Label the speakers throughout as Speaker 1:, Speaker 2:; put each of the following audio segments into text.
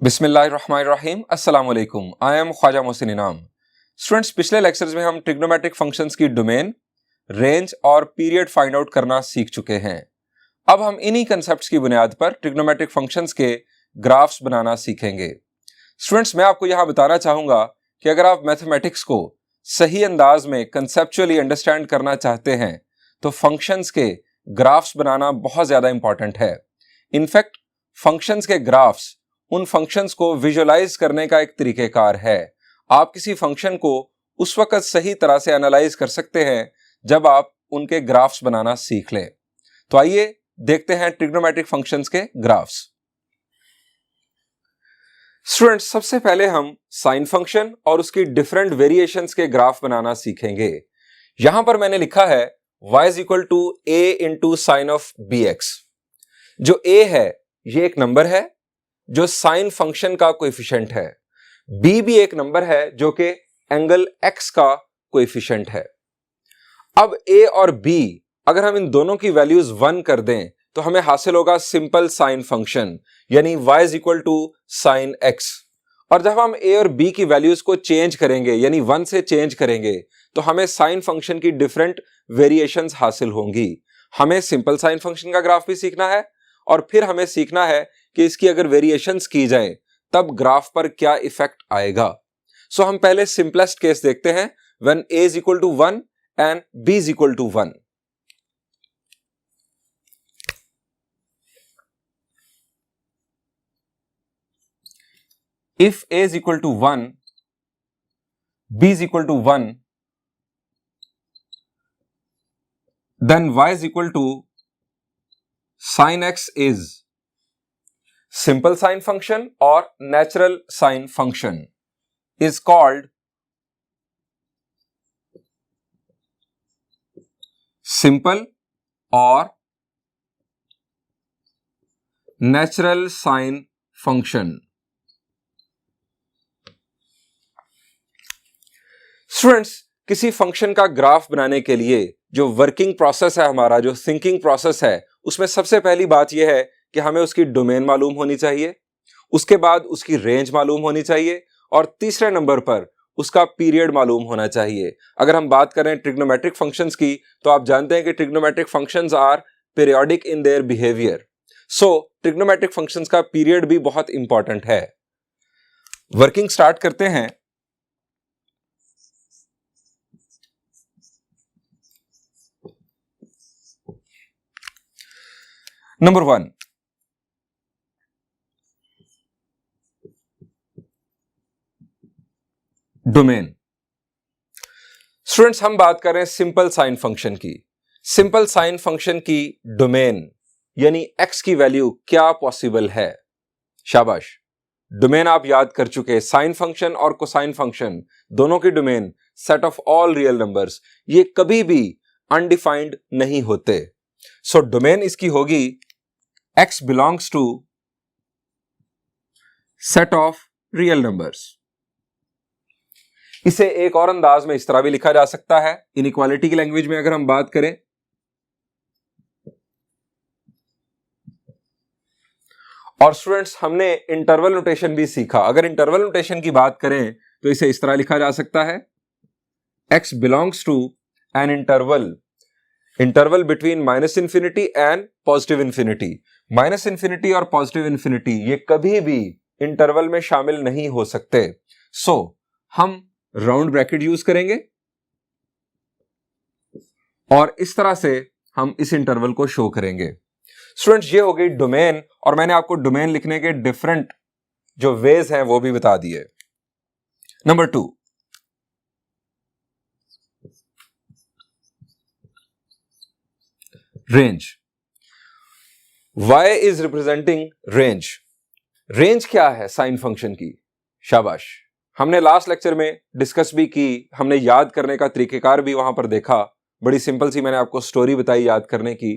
Speaker 1: बिस्मिल्लाहिर्रहमानिर्रहीम अस्सलाम वालेकुम। आई एम ख्वाजा मोहसिन इनाम। स्टूडेंट्स, पिछले लेक्चर्स में हम ट्रिग्नोमेट्रिक फंक्शंस की डोमेन, रेंज और पीरियड फाइंड आउट करना सीख चुके हैं। अब हम इन्हीं कंसेप्ट्स की बुनियाद पर ट्रिग्नोमेट्रिक फंक्शंस के ग्राफ्स बनाना सीखेंगे। स्टूडेंट्स, मैं आपको यहां बताना चाहूंगा कि अगर आप मैथमेटिक्स को सही अंदाज में कंसेप्चुअली अंडरस्टैंड करना चाहते हैं तो फंक्शंस के ग्राफ्स बनाना बहुत ज्यादा इंपॉर्टेंट है। इनफैक्ट फंक्शंस के ग्राफ्स उन फंक्शंस को विजुअलाइज करने का एक तरीकेकार है। आप किसी फंक्शन को उस वक्त सही तरह से एनालाइज कर सकते हैं जब आप उनके ग्राफ्स बनाना सीख लें। तो आइए देखते हैं ट्रिग्नोमेट्रिक फंक्शंस के ग्राफ्स। स्टूडेंट्स, सबसे पहले हम साइन फंक्शन और उसकी डिफरेंट वेरिएशंस के ग्राफ बनाना सीखेंगे। यहां पर मैंने लिखा है y is equal to a into sine of bx। जो a है ये एक नंबर है जो साइन फंक्शन का कोएफिशिएंट है। b भी एक नंबर है जो कि एंगल x का कोएफिशिएंट है। अब a और b अगर हम इन दोनों की वैल्यूज 1 कर दें तो हमें हासिल होगा सिंपल साइन फंक्शन, यानी y is equal to sine x। और जब हम a और b की वैल्यूज को चेंज करेंगे यानी 1 से चेंज करेंगे तो हमें साइन फंक्शन की डिफरेंट वेरिएशंस हासिल होंगी। हमें सिंपल साइन फंक्शन का ग्राफ भी सीखना है और फिर हमें सीखना है कि इसकी अगर वेरिएशंस की जाए तब ग्राफ पर क्या इफेक्ट आएगा। सो हम पहले सिंपलेस्ट केस देखते हैं, when a is equal to 1 and b is equal to 1। If a is equal to 1, b is equal to 1, then y is equal to sin x is simple sine function or natural sine function is called simple or natural sine function। Students, किसी function का graph बनाने के लिए जो working process है हमारा, जो thinking process है, उसमें सबसे पहली बात यह है कि हमें उसकी डोमेन मालूम होनी चाहिए, उसके बाद उसकी रेंज मालूम होनी चाहिए और तीसरे नंबर पर उसका पीरियड मालूम होना चाहिए। अगर हम बात करें ट्रिग्नोमेट्रिक फंक्शंस की तो आप जानते हैं कि trigonometric functions are periodic in their behaviour. So trigonometric functions का पीरियड भी बहुत इंपॉर्टेंट है। वर्किंग स्टार्ट करते हैं। Number 1, domain. स्टूडेंट्स, हम बात कर रहे हैं सिंपल साइन फंक्शन की। सिंपल साइन फंक्शन की डोमेन यानी x की वैल्यू क्या पॉसिबल है। शाबाश, डोमेन आप याद कर चुके। साइन फंक्शन और कोसाइन फंक्शन दोनों की domain set of all real numbers, ये कभी भी अनडिफाइंड नहीं होते। सो डोमेन इसकी होगी x belongs to set of real numbers. इसे एक और अंदाज में इस तरह भी लिखा जा सकता है, इनइक्वालिटी की लैंग्वेज में अगर हम बात करें, और स्टूडेंट्स हमने इंटरवल नोटेशन भी सीखा। अगर इंटरवल नोटेशन की बात करें तो इसे इस तरह लिखा जा सकता है, x belongs to an interval between minus infinity and positive infinity. Minus infinity और पॉजिटिव इंफिनिटी ये कभी भी इंटरवल में शामिल नहीं हो सकते। सो हम राउंड ब्रैकेट यूज करेंगे और इस तरह से हम इस इंटरवल को शो करेंगे। स्टूडेंट्स, ये हो गई डोमेन और मैंने आपको डोमेन लिखने के डिफरेंट जो वेज हैं वो भी बता दिए। Number 2, range. y is representing range. Range क्या है साइन फंक्शन की? शाबाश, हमने लास्ट लेक्चर में डिस्कस भी की, हमने याद करने का तरीकेकार भी वहां पर देखा। बड़ी सिंपल सी मैंने आपको स्टोरी बताई याद करने की।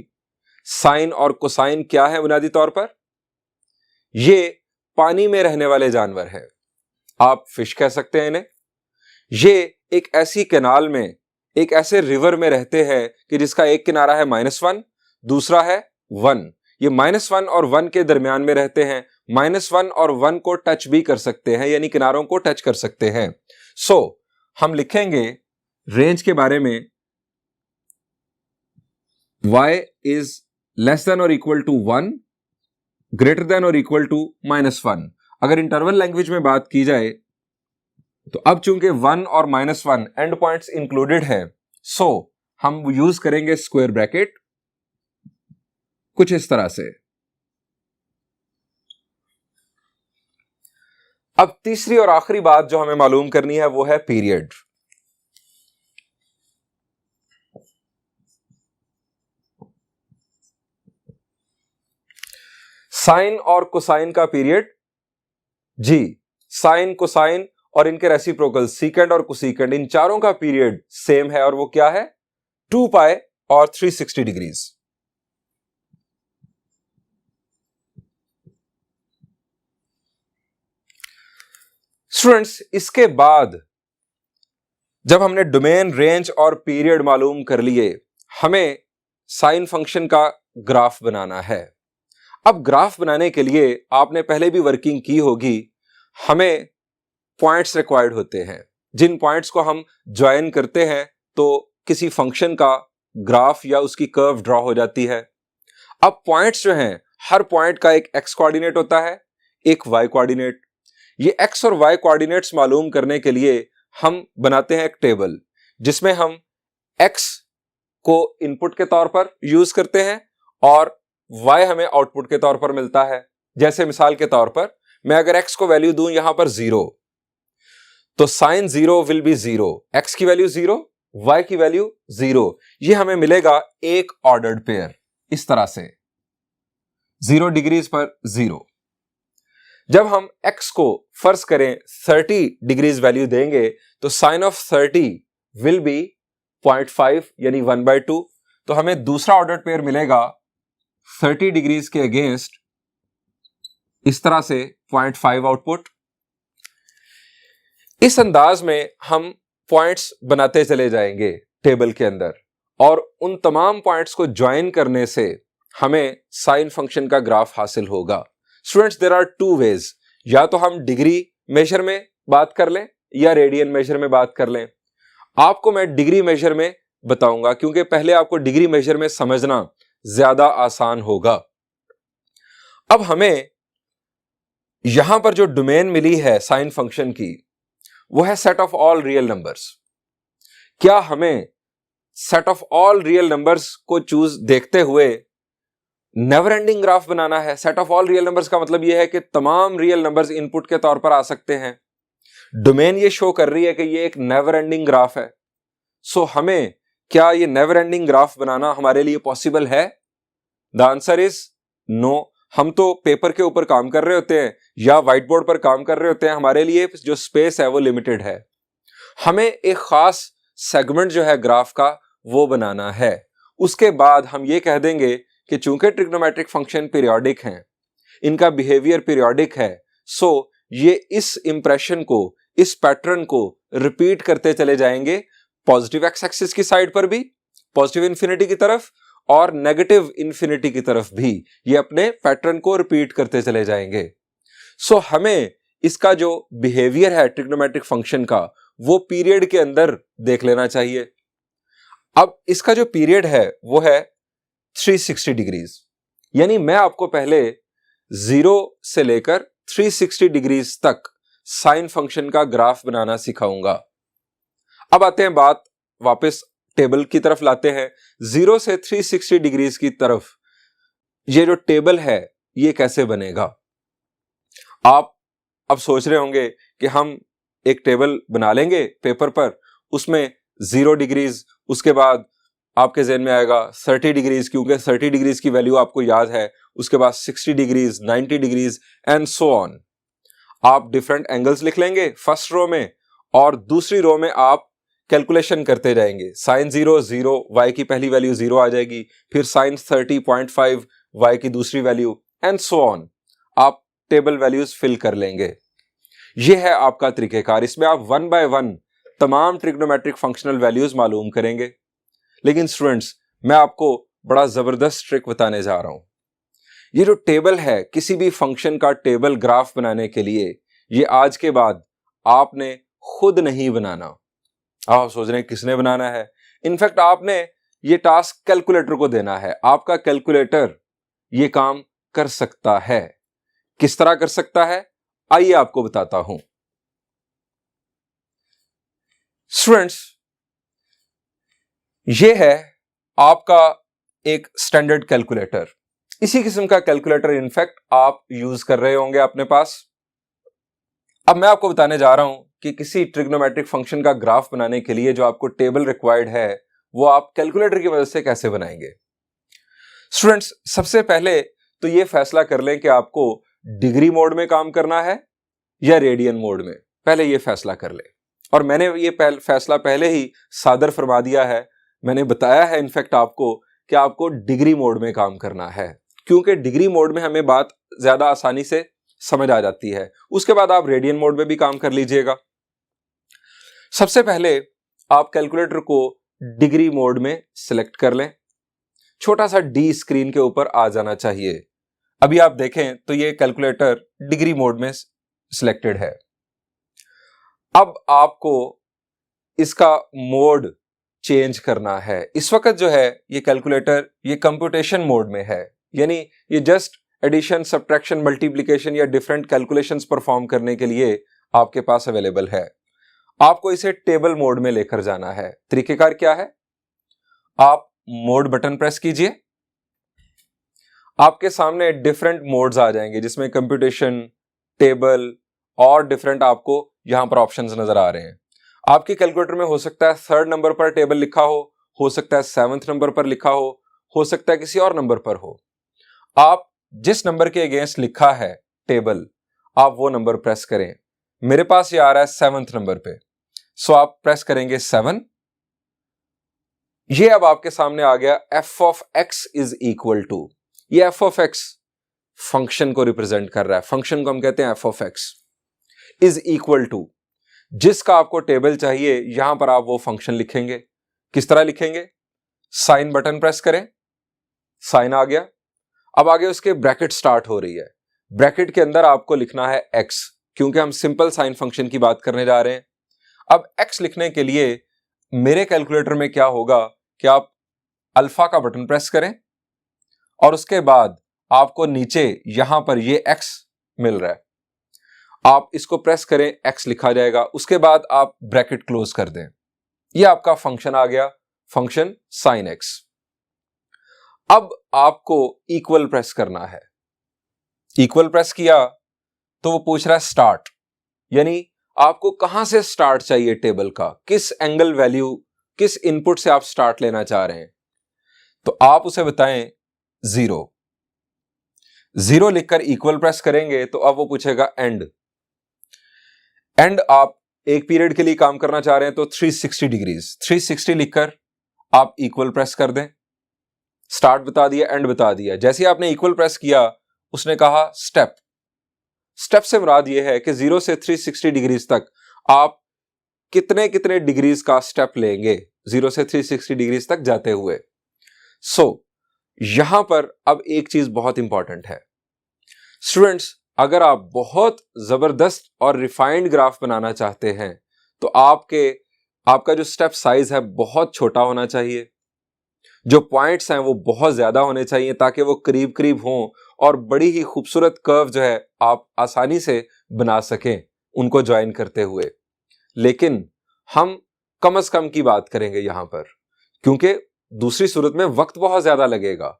Speaker 1: साइन और कोसाइन क्या है बुनियादी तौर पर? ये पानी में रहने वाले जानवर हैं, आप फिश कह सकते हैं इन्हें। ये एक ऐसी कैनाल में, एक ऐसे रिवर में रहते हैं कि जिसका एक किनारा है -1, दूसरा है 1। ये -1 और 1 के दरमियान में रहते हैं। -1 और 1 को टच भी कर सकते हैं, यानी किनारों को टच कर सकते हैं। सो हम लिखेंगे रेंज के बारे में y is less than or equal to 1, greater than or equal to -1। अगर इंटरवल लैंग्वेज में बात की जाए तो अब चूंकि 1 और -1 एंड पॉइंट्स इंक्लूडेड है, सो हम यूज करेंगे स्क्वायर ब्रैकेट कुछ इस तरह से। अब तीसरी और आखिरी बात जो हमें मालूम करनी है वो है पीरियड। साइन और कोसाइन का पीरियड, जी साइन कोसाइन और इनके रेसिप्रोकल सीकेंड और कोसीकेंड, इन चारों का पीरियड सेम है और वो क्या है 2 पाई और 360 डिग्रीज। स्टूडेंट्स, इसके बाद जब हमने डोमेन, रेंज और पीरियड मालूम कर लिए, हमें साइन फंक्शन का ग्राफ बनाना है। अब ग्राफ बनाने के लिए आपने पहले भी वर्किंग की होगी, हमें पॉइंट्स रिक्वायर्ड होते हैं, जिन पॉइंट्स को हम ज्वाइन करते हैं तो किसी फंक्शन का ग्राफ या उसकी कर्व ड्रॉ हो जाती है। अब पॉइंट्स जो हैं, हर पॉइंट का एक एक्स कोऑर्डिनेट होता है, एक वाई कोऑर्डिनेट। ये एक्स और वाई कोऑर्डिनेट्स मालूम करने के लिए हम बनाते हैं एक टेबल, जिसमें हम एक्स को इनपुट के तौर पर यूज करते हैं और y हमें आउटपुट के तौर पर मिलता है। जैसे मिसाल के तौर पर मैं अगर x को वैल्यू दूं यहां पर 0, तो साइन 0 विल बी 0, x की वैल्यू 0, y की वैल्यू 0। ये हमें मिलेगा एक ऑर्डर्ड पेयर, इस तरह से 0 डिग्रीज पर 0। जब हम x को फर्ज करें 30 डिग्रीज वैल्यू देंगे तो साइन ऑफ 30 विल बी 0.5 यानी 1/2। तो हमें दूसरा ऑर्डर्ड पेयर मिलेगा 30 डिग्रीज के अगेंस्ट, इस तरह से 0.5 आउटपुट। इस अंदाज में हम पॉइंट्स बनाते चले जाएंगे टेबल के अंदर और उन तमाम पॉइंट्स को ज्वाइन करने से हमें साइन फंक्शन का ग्राफ हासिल होगा। स्टूडेंट्स, देयर आर 2 वेज, या तो हम डिग्री मेजर में बात कर लें या रेडियन मेजर में बात कर लें। आपको मैं डिग्री मेजर में बताऊंगा क्योंकि पहले आपको डिग्री मेजर में समझना ज्यादा आसान होगा। अब हमें यहां पर जो डोमेन मिली है साइन फंक्शन की, वो है set of all real numbers. क्या हमें set of all real numbers को चूज देखते हुए नेवर एंडिंग ग्राफ बनाना है? Set of all real numbers का मतलब यह है कि तमाम रियल नंबर्स इनपुट के तौर पर आ सकते हैं। डोमेन ये शो कर रही है कि ये एक नेवर एंडिंग ग्राफ है। सो हमें क्या ये नेवर एंडिंग ग्राफ बनाना हमारे लिए पॉसिबल है? The answer is no. हम तो पेपर के ऊपर काम कर रहे होते हैं या व्हाइट बोर्ड पर काम कर रहे होते हैं, हमारे लिए जो स्पेस है वो लिमिटेड है। हमें एक खास सेगमेंट जो है ग्राफ का वो बनाना है। उसके बाद हम ये कह देंगे कि चूंकि ट्रिग्नोमेट्रिक फंक्शन पीरियोडिक हैं, इनका बिहेवियर पीरियोडिक है, सो ये इस इंप्रेशन को, इस पैटर्न को रिपीट करते चले जाएंगे पॉजिटिव एक्स एक्सिस की साइड पर भी, पॉजिटिव इंफिनिटी की तरफ, और नेगेटिव इंफिनिटी की तरफ भी ये अपने पैटर्न को रिपीट करते चले जाएंगे। सो हमें इसका जो बिहेवियर है ट्रिग्नोमेट्रिक फंक्शन का वो पीरियड के अंदर देख लेना चाहिए। अब इसका जो पीरियड है वो है 360 डिग्रीज, यानी मैं आपको पहले 0 से लेकर 360 डिग्रीज तक साइन फंक्शन का ग्राफ बनाना सिखाऊंगा। अब आते हैं बात वापस टेबल की तरफ लाते हैं। 0 से 360 डिग्रीज की तरफ ये जो टेबल है ये कैसे बनेगा? आप अब सोच रहे होंगे कि हम एक टेबल बना लेंगे पेपर पर, उसमें 0 डिग्रीज, उसके बाद आपके ज़हन में आएगा 30 डिग्रीज, क्योंकि 30 डिग्रीज की वैल्यू आपको याद है, उसके बाद 60 degrees, 90 degrees and so on. आप डिफरेंट एंगल्स लिख लेंगे फर्स्ट रो में और दूसरी रो में आप कैलकुलेशन करते जाएंगे। साइन 0 0, y की पहली वैल्यू 0 आ जाएगी, फिर साइन 30.5 y की दूसरी वैल्यू एंड सो ऑन। आप टेबल वैल्यूज फिल कर लेंगे। यह है आपका तरीकेकार। इसमें आप 1 बाय 1 तमाम ट्रिग्नोमेट्रिक फंक्शनल वैल्यूज मालूम करेंगे। लेकिन स्टूडेंट्स, मैं आपको बड़ा जबरदस्त ट्रिक बताने जा रहा हूं। ये जो टेबल है, किसी भी फंक्शन का टेबल ग्राफ बनाने के लिए, ये आज के बाद आपने खुद नहीं बनाना। आप सोच रहे हैं किसने बनाना है? इनफैक्ट आपने ये टास्क कैलकुलेटर को देना है। आपका कैलकुलेटर ये काम कर सकता है। किस तरह कर सकता है, आइए आपको बताता हूं। स्टूडेंट्स, ये है आपका एक स्टैंडर्ड कैलकुलेटर। इसी किस्म का कैलकुलेटर इनफैक्ट आप यूज कर रहे होंगे अपने पास। अब मैं आपको बताने जा रहा हूं कि किसी ट्रिग्नोमेट्रिक फंक्शन का ग्राफ बनाने के लिए जो आपको टेबल रिक्वायर्ड है, वो आप कैलकुलेटर की मदद से कैसे बनाएंगे। स्टूडेंट्स, सबसे पहले तो ये फैसला कर लें कि आपको डिग्री मोड में काम करना है या रेडियन मोड में। पहले ये फैसला कर लें। और मैंने ये फैसला पहले ही सादर फरमा दिया है। मैंने बताया है इनफैक्ट आपको कि आपको डिग्री मोड में काम करना है, क्योंकि डिग्री मोड में हमें बात ज्यादा आसानी से समझ आ जाती है। उसके बाद आप रेडियन मोड में भी काम कर लीजिएगा। सबसे पहले आप कैलकुलेटर को डिग्री मोड में सिलेक्ट कर लें। छोटा सा डी स्क्रीन के ऊपर आ जाना चाहिए। अभी आप देखें तो ये कैलकुलेटर डिग्री मोड में सिलेक्टेड है। अब आपको इसका मोड चेंज करना है। इस वक्त जो है ये कैलकुलेटर ये कंप्यूटेशन मोड में है, यानी ये जस्ट एडिशन, सब्ट्रैक्शन, मल्टीप्लिकेशन या डिफरेंट कैलकुलेशंस परफॉर्म करने के लिए आपके पास अवेलेबल है। आपको इसे टेबल मोड में लेकर जाना है। तरीकेकार क्या है, आप मोड बटन प्रेस कीजिए। आपके सामने डिफरेंट मोड्स आ जाएंगे जिसमें कंप्यूटेशन, टेबल और डिफरेंट आपको यहां पर ऑप्शंस नजर आ रहे हैं। आपकी कैलकुलेटर में हो सकता है 3rd नंबर पर टेबल लिखा हो सकता है 7th नंबर पर लिखा हो सकता है किसी और नंबर पर हो। आप जिस नंबर के अगेंस्ट लिखा है टेबल, आप वो नंबर प्रेस करें। मेरे पास ये आ रहा है 7th नंबर पे, सो आप प्रेस करेंगे 7। ये अब आपके सामने आ गया f of x is equal to, ये f ऑफ x फंक्शन को रिप्रेजेंट कर रहा है। फंक्शन को हम कहते हैं f of x is equal to, जिसका आपको टेबल चाहिए यहां पर आप वो फंक्शन लिखेंगे। किस तरह लिखेंगे, साइन बटन प्रेस करें, साइन आ गया। अब आगे उसके ब्रैकेट स्टार्ट हो रही है। ब्रैकेट के अंदर आपको लिखना है x, क्योंकि हम सिंपल साइन फंक्शन की बात करने जा रहे हैं। अब x लिखने के लिए मेरे कैलकुलेटर में क्या होगा कि आप अल्फा का बटन प्रेस करें और उसके बाद आपको नीचे यहां पर ये x मिल रहा है, आप इसको प्रेस करें, x लिखा जाएगा। उसके बाद आप ब्रैकेट क्लोज कर दें। ये आपका फंक्शन आ गया, फंक्शन साइन x। अब आपको इक्वल प्रेस करना है। इक्वल प्रेस किया तो वो पूछ रहा है स्टार्ट, यानी आपको कहां से स्टार्ट चाहिए टेबल का, किस एंगल वैल्यू, किस इनपुट से आप स्टार्ट लेना चाह रहे हैं। तो आप उसे बताएं 0। 0 लिखकर इक्वल प्रेस करेंगे तो अब वो पूछेगा एंड। एंड आप एक पीरियड के लिए काम करना चाह रहे हैं तो 360 डिग्रीज, 360 लिखकर आप इक्वल प्रेस कर दें। स्टार्ट बता दिया, एंड बता दिया। जैसे ही आपने इक्वल प्रेस किया, उसने कहा स्टेप। स्टेप से मुराद यह है कि 0 से 360 डिग्रीज तक आप कितने कितने डिग्रीज का स्टेप लेंगे 0 से 360 डिग्रीज तक जाते हुए। यहां पर अब एक चीज बहुत इंपॉर्टेंट है स्टूडेंट्स, अगर आप बहुत जबरदस्त और रिफाइंड ग्राफ बनाना चाहते हैं तो आपका जो स्टेप साइज है बहुत छोटा होना चाहिए। जो पॉइंट्स हैं वो बहुत ज्यादा होने चाहिए ताकि वो करीब करीब हों और बड़ी ही खूबसूरत कर्व जो है आप आसानी से बना सकें उनको ज्वाइन करते हुए। लेकिन हम कम से कम की बात करेंगे यहां पर, क्योंकि दूसरी सूरत में वक्त बहुत ज्यादा लगेगा।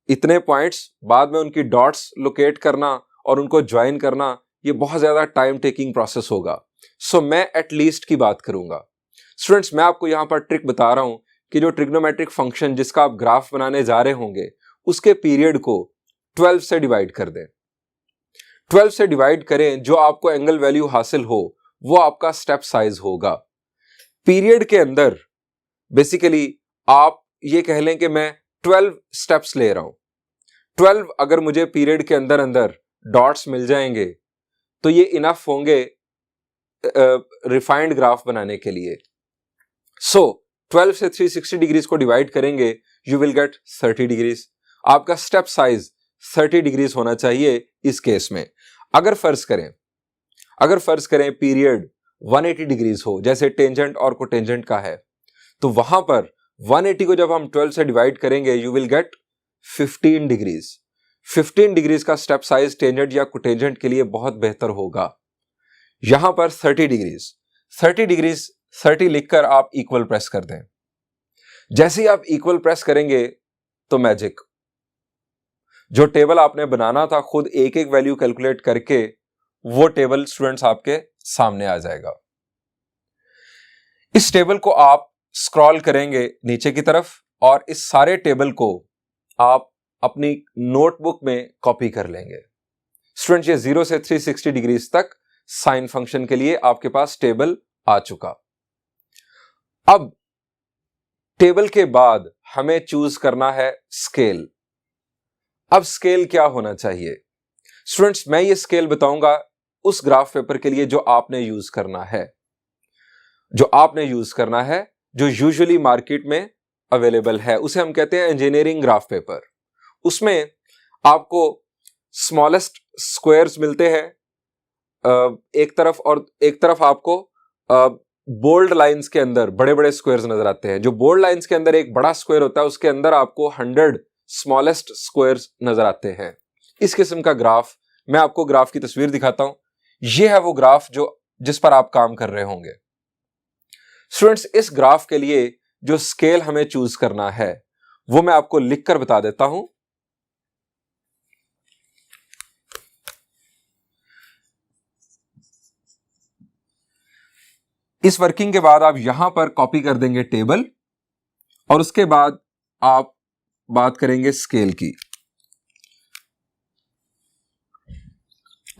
Speaker 1: इतने पॉइंट्स बाद में उनकी डॉट्स लोकेट करना और उनको ज्वाइन करना, ये बहुत ज्यादा टाइम टेकिंग प्रोसेस होगा। सो मैं एटलीस्ट की बात करूंगा। स्टूडेंट्स, मैं आपको यहां पर ट्रिक बता रहा हूं कि जो ट्रिग्नोमेट्रिक फंक्शन जिसका आप ग्राफ बनाने जा रहे होंगे उसके पीरियड को 12 से डिवाइड कर दें। 12 से डिवाइड करें, जो आपको एंगल वैल्यू हासिल हो वो आपका स्टेप साइज होगा। पीरियड के अंदर बेसिकली आप ये कह लें कि मैं 12 स्टेप्स ले रहा हूं। 12 अगर मुझे पीरियड के अंदर अंदर डॉट्स मिल जाएंगे तो ये इनफ होंगे रिफाइंड ग्राफ बनाने के लिए। 12 से 360 डिग्रीज को डिवाइड करेंगे, यू विल गेट 30 डिग्रीज। आपका स्टेप साइज 30 डिग्रीज होना चाहिए इस केस में। अगर फर्ज करें पीरियड 180 डिग्रीज हो, जैसे टेंजेंट और कोटेंजेंट का है, तो वहां पर 180 को जब हम 12 से डिवाइड करेंगे you will get 15 degrees. 15 degrees का स्टेप साइज टेंजेंट या कोटेंजेंट के लिए बहुत बेहतर होगा। यहां पर 30 डिग्रीज 30 लिखकर आप इक्वल प्रेस कर दें। जैसे ही आप इक्वल प्रेस करेंगे तो मैजिक, जो टेबल आपने बनाना था खुद एक एक वैल्यू कैलकुलेट करके, वो टेबल स्टूडेंट्स आपके सामने आ जाएगा। इस टेबल को आप स्क्रॉल करेंगे नीचे की तरफ और इस सारे टेबल को आप अपनी नोटबुक में कॉपी कर लेंगे। स्टूडेंट्स, ये 0 से 360 डिग्रीज तक साइन फंक्शन के लिए आपके पास टेबल आ चुका। अब टेबल के बाद हमें चूज करना है स्केल। अब स्केल क्या होना चाहिए? स्टूडेंट्स, मैं ये स्केल बताऊंगा उस ग्राफ पेपर के लिए जो आपने यूज करना है, जो यूजुअली मार्केट में अवेलेबल है। उसे हम कहते हैं इंजीनियरिंग ग्राफ पेपर। उसमें आपको स्मॉलेस्ट स्क्वायर्स मिलते हैं एक तरफ, और एक तरफ आपको बोल्ड लाइंस के अंदर बड़े बड़े स्क्वायर्स नजर आते हैं। जो बोल्ड लाइंस के अंदर एक बड़ा स्क्वायर होता है, उसके अंदर आपको 100 स्मॉलेस्ट स्क्वायर्स नजर आते हैं। इस किस्म का ग्राफ, मैं आपको ग्राफ की तस्वीर दिखाता हूं। यह है वो ग्राफ जिस पर आप काम कर रहे होंगे। स्टूडेंट्स, इस ग्राफ के लिए जो स्केल हमें चूज करना है वो मैं आपको लिखकर बता देता हूं। इस वर्किंग के बाद आप यहां पर कॉपी कर देंगे टेबल, और उसके बाद आप बात करेंगे स्केल की।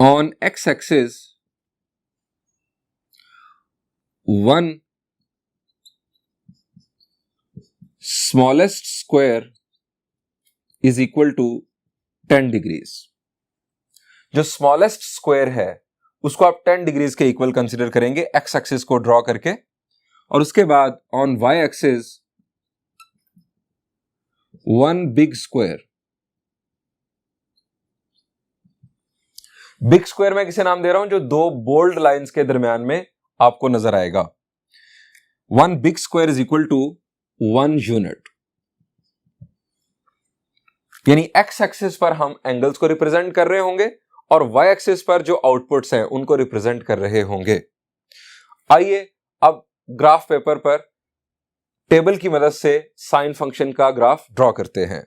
Speaker 1: On x axis 1 smallest square is equal to 10 degrees. जो स्मॉलेस्ट स्क्वायर है उसको आप 10 डिग्रीज के इक्वल कंसीडर करेंगे एक्स एक्सिस को ड्रॉ करके, और उसके बाद on y axis 1 big square. Big square मैं किसे नाम दे रहा हूं? जो दो बोल्ड लाइंस के दरमियान में आपको नजर आएगा। 1 big square is equal to 1 unit. यानी एक्स एक्सिस पर हम एंगल्स को रिप्रेजेंट कर रहे होंगे और वाई एक्सिस पर जो आउटपुट्स हैं उनको रिप्रेजेंट कर रहे होंगे। आइए अब ग्राफ पेपर पर टेबल की मदद से साइन फंक्शन का ग्राफ ड्रॉ करते हैं।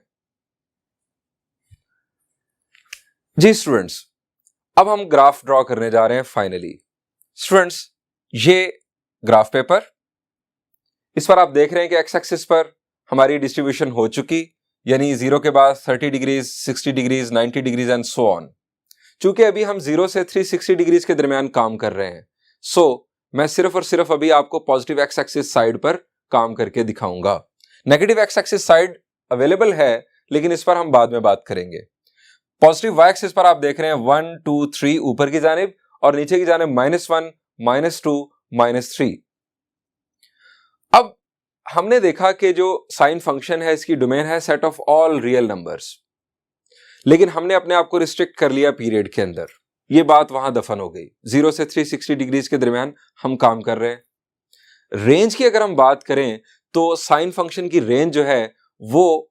Speaker 1: जी स्टूडेंट्स, अब हम ग्राफ ड्रॉ करने जा रहे हैं फाइनली। स्टूडेंट्स, ये ग्राफ पेपर, इस पर आप देख रहे हैं कि एक्स एक्सिस पर हमारी डिस्ट्रीब्यूशन हो चुकी, यानी 0 के बाद 30 degrees, 60 degrees, 90 degrees and so on. चूंकि अभी हम 0 से 360 डिग्रीज के दरमियान काम कर रहे हैं, सो मैं सिर्फ और सिर्फ अभी आपको पॉजिटिव एक्स एक्सिस साइड पर काम करके दिखाऊंगा। Negative x axis side available है, लेकिन इस पर हम बाद में बात करेंगे। पॉजिटिव वाई एक्सिस पर आप देख रहे हैं 1 2 3 ऊपर की जानिब, और नीचे की जानिब -1 -2 -3। अब हमने देखा कि जो साइन फंक्शन है इसकी डोमेन है set of all real numbers, लेकिन हमने अपने आप को रिस्ट्रिक्ट कर लिया पीरियड के अंदर। ये बात वहां दफन हो गई। 0 से 360 डिग्रीज के दरमियान हम काम कर रहे हैं। रेंज की अगर हम बात करें तो साइन फंक्शन की रेंज जो है वो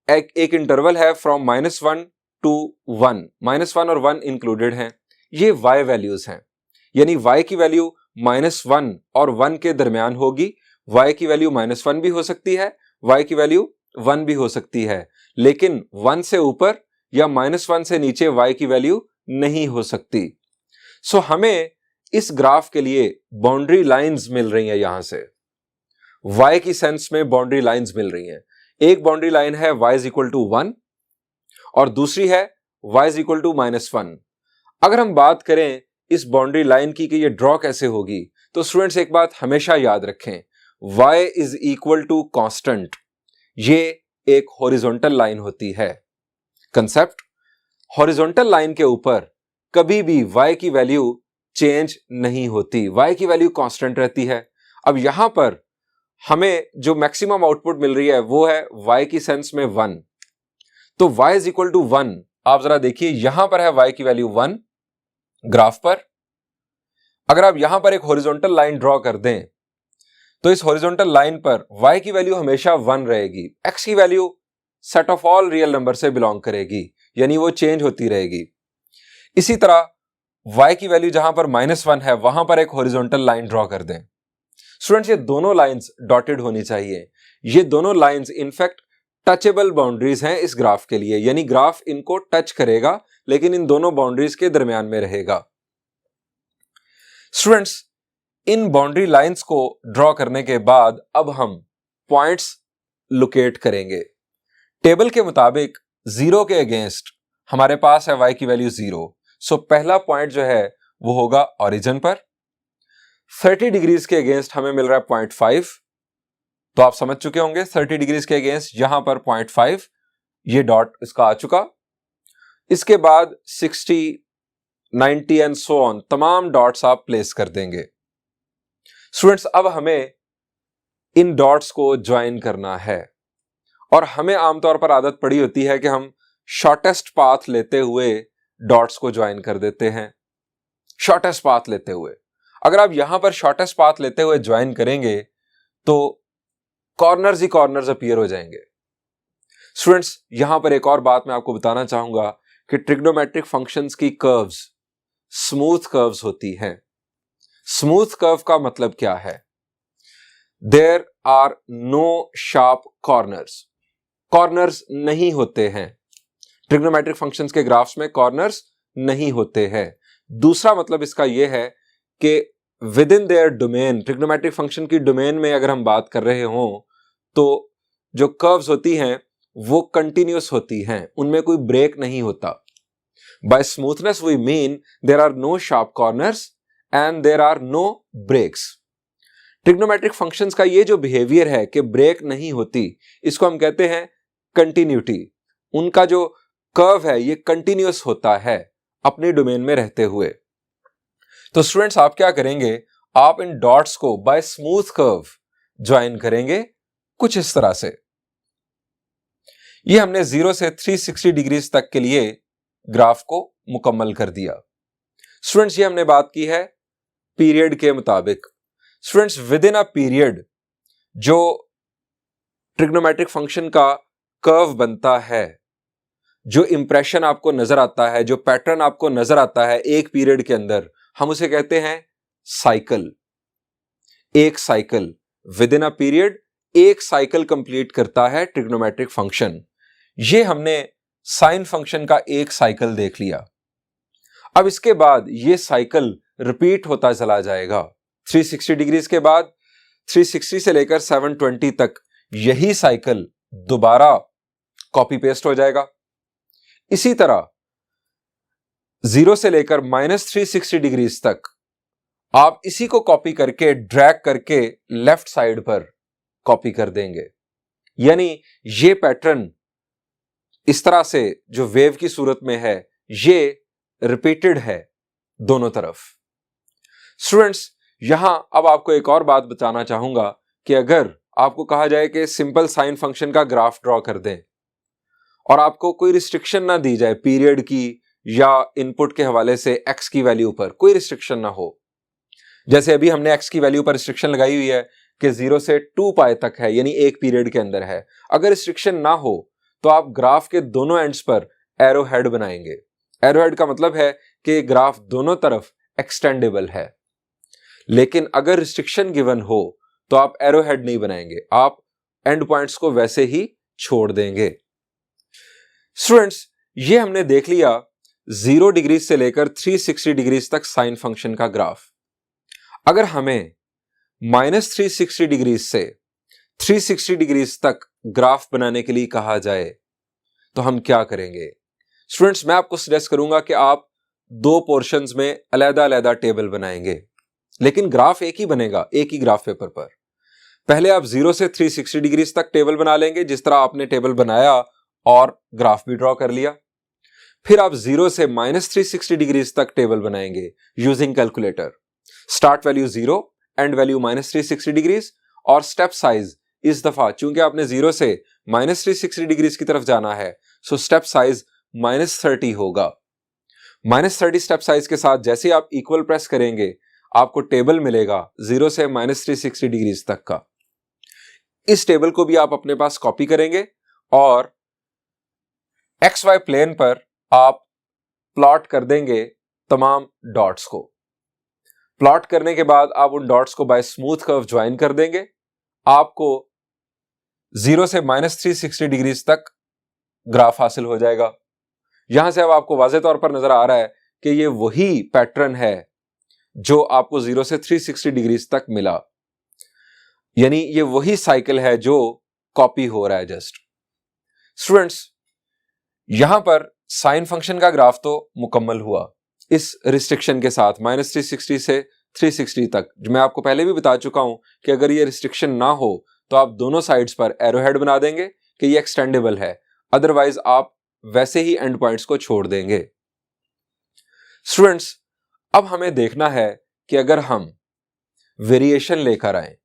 Speaker 1: एक इंटरवल है फ्रॉम -1 टू 1, -1 और 1 इंक्लूडेड हैं। ये y वैल्यूज हैं, यानी y की वैल्यू -1 और 1 के दरमियान होगी। y की वैल्यू -1 भी हो सकती है, y की वैल्यू 1 भी हो सकती है, लेकिन 1 से ऊपर या -1 से नीचे y की वैल्यू नहीं हो सकती। सो हमें इस ग्राफ के लिए बाउंड्री लाइंस मिल रही हैं। यहां से y की सेंस में बाउंड्री लाइंस मिल रही हैं। एक बाउंड्री लाइन है y इज इक्वल टू 1 और दूसरी है y इज इक्वल टू -1। अगर हम बात करें इस बाउंड्री लाइन की कि ये ड्रॉ कैसे होगी, तो स्टूडेंट्स एक बात हमेशा याद रखें, y is equal to constant. ये एक हॉरिजॉन्टल लाइन होती है। कंसेप्ट, हॉरिजॉन्टल लाइन के ऊपर कभी भी y की वैल्यू चेंज नहीं होती, y की वैल्यू कांस्टेंट रहती है। अब यहां पर हमें जो मैक्सिमम आउटपुट मिल रही है वो है y की सेंस में 1। तो y इज इक्वल टू 1 आप जरा देखिए, यहां पर है y की वैल्यू 1 ग्राफ पर। अगर आप यहां पर एक हॉरिजॉन्टल लाइन ड्रॉ कर दें तो इस हॉरिजॉन्टल लाइन पर y की वैल्यू हमेशा 1 रहेगी, x की value set of all real number से बिलोंग करेगी, यानी वो चेंज होती रहेगी। इसी तरह y की वैल्यू जहां पर -1 है वहां पर एक हॉरिजॉन्टल लाइन ड्रॉ कर दें। स्टूडेंट्स, ये दोनों लाइंस डॉटेड होनी चाहिए। ये दोनों लाइंस इनफैक्ट टचेबल बाउंड्रीज हैं इस ग्राफ के लिए, यानी ग्राफ इनको टच करेगा लेकिन इन दोनों बाउंड्रीज के दरमियान में रहेगा। स्टूडेंट्स, इन बाउंड्री लाइंस को ड्रॉ करने के बाद अब हम पॉइंट्स लोकेट करेंगे। टेबल के मुताबिक 0 के अगेंस्ट हमारे पास है y की वैल्यू 0, सो पहला पॉइंट जो है वो होगा ओरिजिन पर। 30 डिग्रीज के अगेंस्ट हमें मिल रहा है 0.5, तो आप समझ चुके होंगे 30 डिग्रीज के अगेंस्ट यहां पर 0.5, ये डॉट इसका आ चुका। इसके बाद 60, 90 एंड सो ऑन तमाम डॉट्स आप प्लेस कर देंगे। स्टूडेंट्स, अब हमें इन डॉट्स को ज्वाइन करना है और हमें आमतौर पर आदत पड़ी होती है कि हम शॉर्टेस्ट पाथ लेते हुए डॉट्स को ज्वाइन कर देते हैं। शॉर्टेस्ट पाथ लेते हुए, अगर आप यहां पर शॉर्टेस्ट पाथ लेते हुए ज्वाइन करेंगे तो कॉर्नर्स ही कॉर्नर्स अपीयर हो जाएंगे। स्टूडेंट्स, यहां पर एक और बात मैं आपको बताना चाहूंगा कि ट्रिग्नोमेट्रिक फंक्शंस की कर्व्स स्मूथ कर्व्स होती हैं। स्मूथ कर्व का मतलब क्या है? There are no sharp corners. Corners नहीं होते हैं ट्रिग्नोमेट्रिक फंक्शंस के ग्राफ्स में, कॉर्नर्स नहीं होते हैं। दूसरा मतलब इसका यह है कि within their domain, trigonometric function की डोमेन में अगर हम बात कर रहे हों तो जो कर्व्स होती हैं वो कंटिन्यूअस होती हैं, उनमें कोई ब्रेक नहीं होता। By smoothness we mean there are no sharp corners and there are no breaks. Trigonometric functions का ये जो बिहेवियर है कि ब्रेक नहीं होती, इसको हम कहते हैं कंटिन्यूटी। उनका जो कर्व है ये कंटिन्यूअस होता है अपनी डोमेन में रहते हुए। तो स्टूडेंट्स, आप क्या करेंगे, आप इन डॉट्स को बाय स्मूथ कर्व ज्वाइन करेंगे कुछ इस तरह से। ये हमने 0 से 360 डिग्रीज तक के लिए ग्राफ को मुकम्मल कर दिया। स्टूडेंट्स, ये हमने बात की है पीरियड के मुताबिक। Students, with in a period जो ट्रिग्नोमेट्रिक फंक्शन का कर्व बनता है, जो इंप्रेशन आपको नजर आता है, जो पैटर्न आपको नजर आता है एक पीरियड के अंदर, हम उसे कहते हैं साइकिल। एक cycle with in a period, एक साइकिल कंप्लीट करता है ट्रिग्नोमेट्रिक फंक्शन। ये हमने साइन फंक्शन का एक साइकिल देख लिया। अब इसके बाद ये साइकिल रिपीट होता चला जाएगा। 360 डिग्रीज के बाद 360 से लेकर 720 तक यही साइकिल दोबारा कॉपी पेस्ट हो जाएगा। इसी तरह 0 से लेकर -360 डिग्रीज तक आप इसी को कॉपी करके ड्रैग करके लेफ्ट साइड पर कॉपी कर देंगे, यानी ये पैटर्न इस तरह से जो वेव की सूरत में है ये रिपीटेड है दोनों तरफ। स्टूडेंट्स, यहां अब आपको एक और बात बताना चाहूंगा कि अगर आपको कहा जाए कि सिंपल साइन फंक्शन का ग्राफ ड्रॉ कर दें और आपको कोई रिस्ट्रिक्शन ना दी जाए पीरियड की या इनपुट के हवाले से एक्स की वैल्यू पर कोई रिस्ट्रिक्शन ना हो, जैसे अभी हमने एक्स की वैल्यू पर रिस्ट्रिक्शन लगाई हुई है कि 0 से 2 पाई तक है, यानी एक पीरियड के अंदर है। अगर रिस्ट्रिक्शन ना हो तो आप ग्राफ के दोनों एंड्स पर एरो हेड बनाएंगे। एरो हेड का मतलब है कि ग्राफ दोनों तरफ एक्सटेंडेबल है। लेकिन अगर रिस्ट्रिक्शन गिवन हो तो आप एरो हेड नहीं बनाएंगे, आप एंड पॉइंट्स को वैसे ही छोड़ देंगे। स्टूडेंट्स, ये हमने देख लिया 0 डिग्री से लेकर 360 डिग्रीज तक साइन फंक्शन का ग्राफ। अगर हमें -360 डिग्रीज से 360 डिग्रीज तक ग्राफ बनाने के लिए कहा जाए तो हम क्या करेंगे? स्टूडेंट्स, मैं आपको सजेस्ट करूंगा कि आप 2 पोर्शंस में अलग-अलग टेबल बनाएंगे, लेकिन ग्राफ एक ही बनेगा एक ही ग्राफ पेपर पर। पहले आप 0 से 360 डिग्रीज तक टेबल बना लेंगे, जिस तरह आपने टेबल बनाया और ग्राफ भी ड्रॉ कर लिया। फिर आप 0 से -360 डिग्रीज तक टेबल बनाएंगे using calculator. Start value 0, and value -360 degrees, और स्टेप साइज इस दफा चूंकि आपने 0 से -360 डिग्रीज की तरफ जाना है, सो स्टेप साइज -30 होगा। -30 स्टेप साइज के साथ जैसे ही आप इक्वल प्रेस करेंगे आपको टेबल मिलेगा 0 से -360 डिग्रीज तक का। इस टेबल को भी आप अपने पास कॉपी करेंगे और XY प्लेन पर आप प्लॉट कर देंगे तमाम डॉट्स को। प्लॉट करने के बाद आप उन डॉट्स को बाय स्मूथ कर्व ज्वाइन कर देंगे। आपको 0 से -360 डिग्रीज तक ग्राफ हासिल हो जाएगा। यहां से अब आपको वाज़ेह तौर पर नजर आ रहा है कि ये वही पैटर्न है जो आपको 0 से 360 डिग्रीज तक मिला, यानी ये वही साइकिल है जो कॉपी हो रहा है जस्ट। स्टूडेंट्स, यहां पर साइन फंक्शन का ग्राफ तो मुकम्मल हुआ इस रिस्ट्रिक्शन के साथ -360 से 360 तक, जो मैं आपको पहले भी बता चुका हूं कि अगर ये रिस्ट्रिक्शन ना हो तो आप दोनों साइड्स पर एरोहेड बना देंगे कि ये एक्सटेंडेबल है, अदरवाइज आप वैसे ही एंड पॉइंट्स को छोड़ देंगे। स्टूडेंट्स, अब हमें देखना है कि अगर हम वेरिएशन लेकर आए,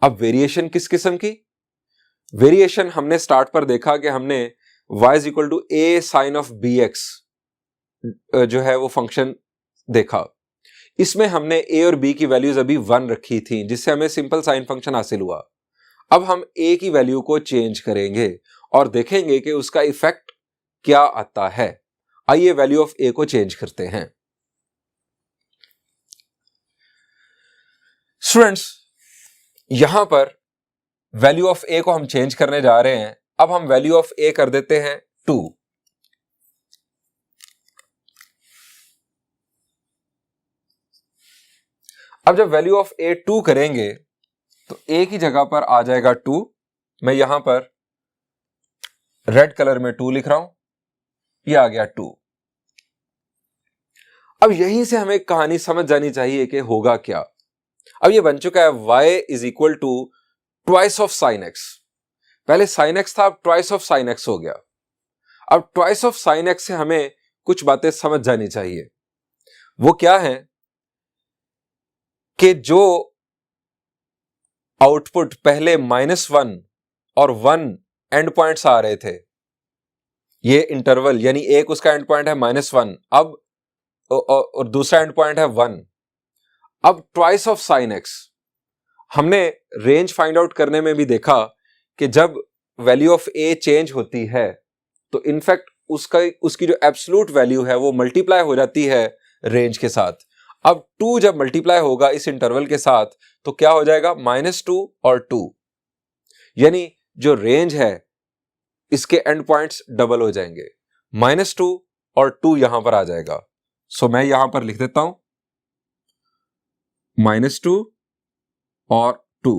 Speaker 1: अब वेरिएशन किस किस्म की? वेरिएशन हमने स्टार्ट पर देखा कि हमने y is equal to a sine of bx जो है वो फंक्शन देखा। इसमें हमने a और b की वैल्यूज अभी 1 रखी थी, जिससे हमें सिंपल साइन फंक्शन हासिल हुआ। अब हम a की वैल्यू को चेंज करेंगे और देखेंगे कि उसका इफेक्ट क्या आता है। आइए वैल्यू ऑफ a को चेंज करते हैं। स्टूडेंट्स, यहां पर वैल्यू ऑफ a को हम चेंज करने जा रहे हैं। अब हम वैल्यू ऑफ a कर देते हैं 2। अब जब वैल्यू ऑफ a 2 करेंगे तो a की जगह पर आ जाएगा 2। मैं यहां पर रेड कलर में 2 लिख रहा हूं, ये आ गया 2। अब यहीं से हमें कहानी समझ जानी चाहिए कि होगा क्या। अब ये बन चुका है y is equal to twice of sine x। पहले साइन x था, अब ट्वाइस ऑफ साइन x हो गया। अब ट्वाइस ऑफ साइन x से हमें कुछ बातें समझ जानी चाहिए। वो क्या है कि जो आउटपुट पहले -1 और 1 एंड पॉइंट्स आ रहे थे, ये इंटरवल यानी एक उसका एंड पॉइंट है -1 अब और दूसरा एंड पॉइंट है 1। अब ट्वाइस ऑफ साइन x हमने रेंज फाइंड आउट करने में भी देखा कि जब वैल्यू ऑफ a चेंज होती है तो इनफैक्ट उसकी जो एब्सोल्यूट वैल्यू है वो मल्टीप्लाई हो जाती है रेंज के साथ। अब 2 जब मल्टीप्लाई होगा इस इंटरवल के साथ तो क्या हो जाएगा? -2 और 2, यानी जो रेंज है इसके एंड पॉइंट्स डबल हो जाएंगे। -2 और 2 यहां पर आ जाएगा। सो मैं यहां पर लिख देता हूं -2 और 2।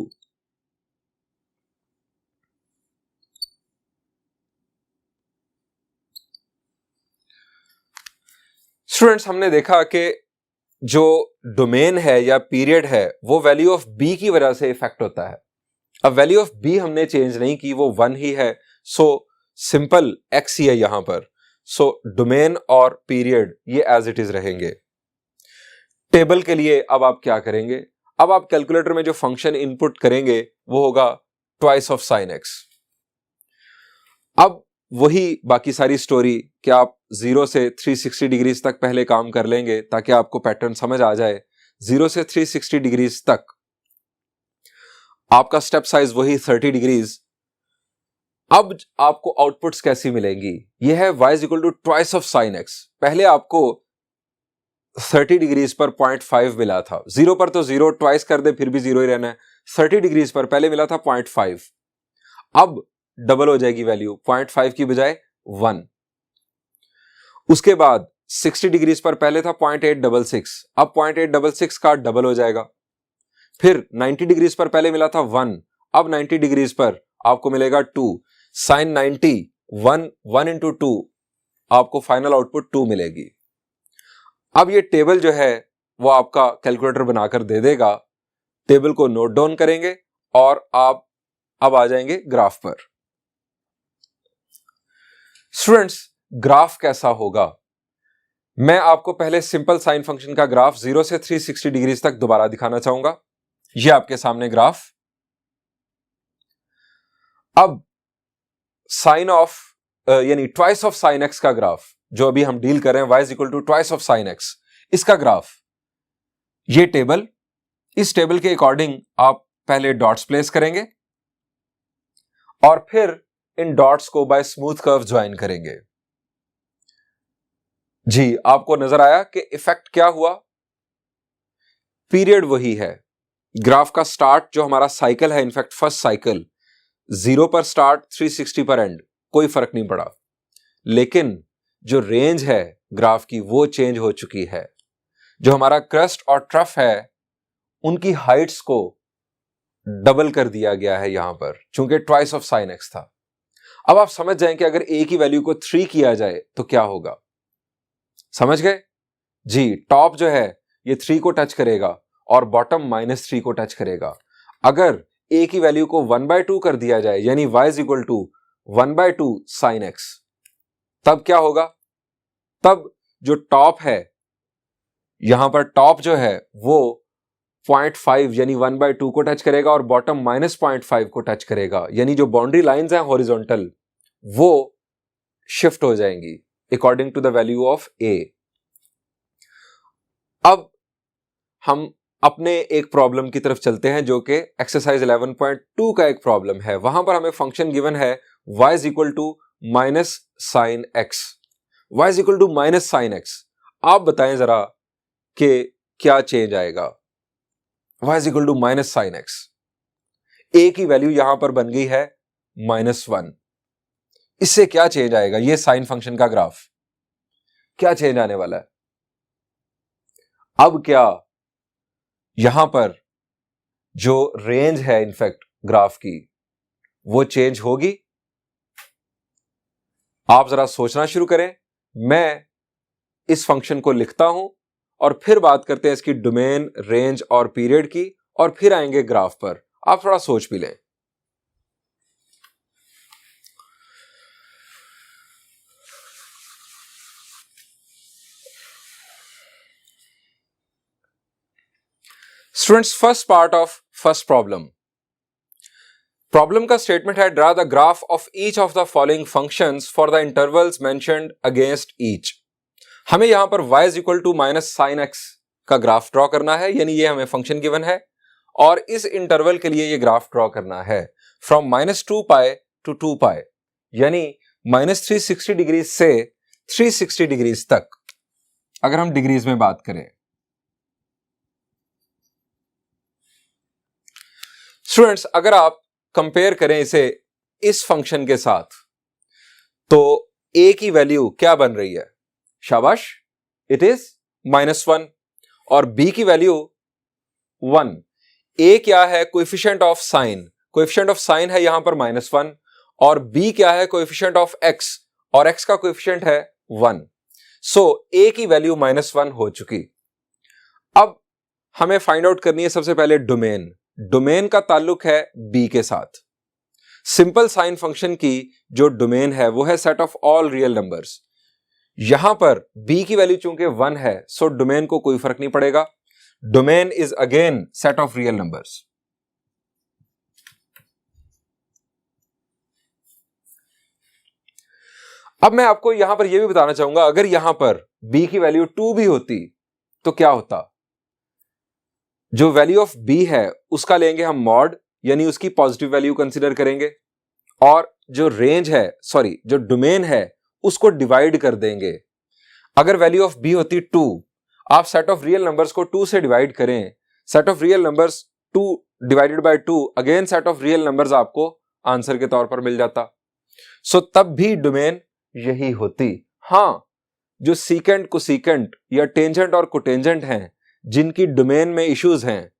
Speaker 1: स्टूडेंट्स, हमने देखा कि जो डोमेन है या पीरियड है वो वैल्यू ऑफ b की वजह से इफेक्ट होता है। अब वैल्यू ऑफ b हमने चेंज नहीं की, वो 1 ही है। सो सिंपल x ही है यहां पर। सो डोमेन और पीरियड ये एज इट इज रहेंगे। टेबल के लिए अब आप क्या करेंगे? अब आप कैलकुलेटर में जो फंक्शन इनपुट करेंगे वो होगा ट्वाइस ऑफ साइन x। अब वही बाकी सारी स्टोरी कि आप 0 से 360 डिग्रीज तक पहले काम कर लेंगे ताकि आपको पैटर्न समझ आ जाए। 0 से 360 डिग्रीज तक आपका स्टेप साइज वही 30 डिग्रीज। अब आपको आउटपुट्स कैसी मिलेंगी? यह है y is equal to twice of sine x। पहले आपको 30 डिग्रीज पर 0.5 मिला था, 0 पर तो 0 ट्वाइस कर दे फिर भी 0 ही रहना है। 30 डिग्रीज पर पहले मिला था 0.5, अब डबल हो जाएगी वैल्यू, 0.5 की बजाय 1। उसके बाद 60 डिग्रीज पर पहले था 0.866, अब 0.866 का डबल हो जाएगा। फिर 90 डिग्रीज पर पहले मिला था 1, अब 90 डिग्रीज पर आपको मिलेगा 2। साइन 90 1 इंटू 2 आपको फाइनल आउटपुट 2 मिलेगी। अब ये टेबल जो है वो आपका कैलकुलेटर बनाकर दे देगा। टेबल को नोट डाउन करेंगे और आप अब आ जाएंगे ग्राफ पर। स्टूडेंट्स, ग्राफ कैसा होगा? मैं आपको पहले सिंपल साइन फंक्शन का ग्राफ 0 से 360 डिग्रीज तक दोबारा दिखाना चाहूंगा। यह आपके सामने ग्राफ। अब साइन ऑफ यानी ट्वाइस ऑफ साइन एक्स का ग्राफ, जो अभी हम डील कर रहे हैं, y is equal to twice of sine x, इसका ग्राफ, ये टेबल, इस टेबल के अकॉर्डिंग आप पहले डॉट्स प्लेस करेंगे और फिर इन डॉट्स को बाय स्मूथ कर्व ज्वाइन करेंगे। जी, आपको नजर आया कि इफेक्ट क्या हुआ? पीरियड वही है, ग्राफ का स्टार्ट जो हमारा साइकिल है, इनफैक्ट फर्स्ट साइकिल 0 पर स्टार्ट, 360 पर एंड, कोई फर्क नहीं पड़ा। लेकिन जो रेंज है ग्राफ की वो चेंज हो चुकी है। जो हमारा क्रस्ट और ट्रफ है उनकी हाइट्स को डबल कर दिया गया है यहां पर, चूंकि ट्वाइस ऑफ साइन एक्स था। अब आप समझ जाएं कि अगर ए की वैल्यू को 3 किया जाए तो क्या होगा। समझ गए जी? टॉप जो है ये 3 को टच करेगा और बॉटम -3 को टच करेगा। अगर ए की वैल्यू को 1/2 कर दिया जाए, यानी y is equal to 1/2 sine x, तब क्या होगा? तब जो टॉप है, यहां पर टॉप जो है वो 0.5 यानी 1/2 को टच करेगा और बॉटम -0.5 को टच करेगा, यानी जो बाउंड्री लाइंस हैं हॉरिजॉन्टल वो शिफ्ट हो जाएंगी according to the value of a. अब हम अपने एक प्रॉब्लम की तरफ चलते हैं जो कि एक्सरसाइज 11.2 का एक प्रॉब्लम है। वहां पर हमें फंक्शन गिवन है y is equal to minus sine x, y is equal to minus sine x. आप बताएं जरा कि क्या चेंज आएगा। y is equal to minus sine x, a की वैल्यू यहां पर बन गई है -1। इससे क्या चेंज आएगा? ये साइन फंक्शन का ग्राफ, क्या चेंज आने वाला है? अब क्या यहां पर जो रेंज है इनफैक्ट ग्राफ की वो चेंज होगी? आप जरा सोचना शुरू करें। मैं इस फंक्शन को लिखता हूं और फिर बात करते हैं इसकी डोमेन, रेंज और पीरियड की, और फिर आएंगे ग्राफ पर। आप थोड़ा सोच भी लें। Students, first part of first problem का स्टेटमेंट है, draw the graph of each of the following functions for the intervals mentioned against each. हमें यहां पर y is equal to minus sine x का ग्राफ ड्रॉ करना है, यानी ये हमें फंक्शन गिवन है और इस इंटरवल के लिए ये ग्राफ ड्रॉ करना है फ्रॉम -2 पाई टू 2 पाई, यानी -360 डिग्री से 360 डिग्रीज तक, अगर हम डिग्रीज में बात करें। स्टूडेंट्स, अगर आप कंपेयर करें इसे इस फंक्शन के साथ तो a की वैल्यू क्या बन रही है? शाबाश, इट इज -1 और b की वैल्यू 1। a क्या है? Coefficient of sine, coefficient of sine है यहां पर -1, और b क्या है? कोएफिशिएंट ऑफ x, और x का कोएफिशिएंट है 1। सो a की वैल्यू -1 हो चुकी। अब हमें फाइंड आउट करनी है सबसे पहले डोमेन। डोमेन का ताल्लुक है b के साथ। सिंपल साइन फंक्शन की जो डोमेन है वो है set of all real numbers. यहां पर b की वैल्यू चूंकि 1 है, सो डोमेन को कोई फर्क नहीं पड़ेगा। Domain is again set of real numbers. अब मैं आपको यहां पर यह भी बताना चाहूंगा, अगर यहां पर b की वैल्यू 2 भी होती तो क्या होता? जो वैल्यू ऑफ b है उसका लेंगे हम मॉड, यानी उसकी पॉजिटिव वैल्यू कंसीडर करेंगे, और जो रेंज है, सॉरी जो डोमेन है उसको डिवाइड कर देंगे। अगर वैल्यू ऑफ b होती 2, आप सेट ऑफ रियल नंबर्स को 2 से डिवाइड करें, set of real numbers 2 divided by 2, again set of real numbers आपको आंसर के तौर पर मिल जाता। सो तब भी डोमेन यही होती। हां, जो सीकेंट, कोसीकेंट या टेंजेंट और कोटेंजेंट हैं जिनकी डोमेन में इश्यूज हैं,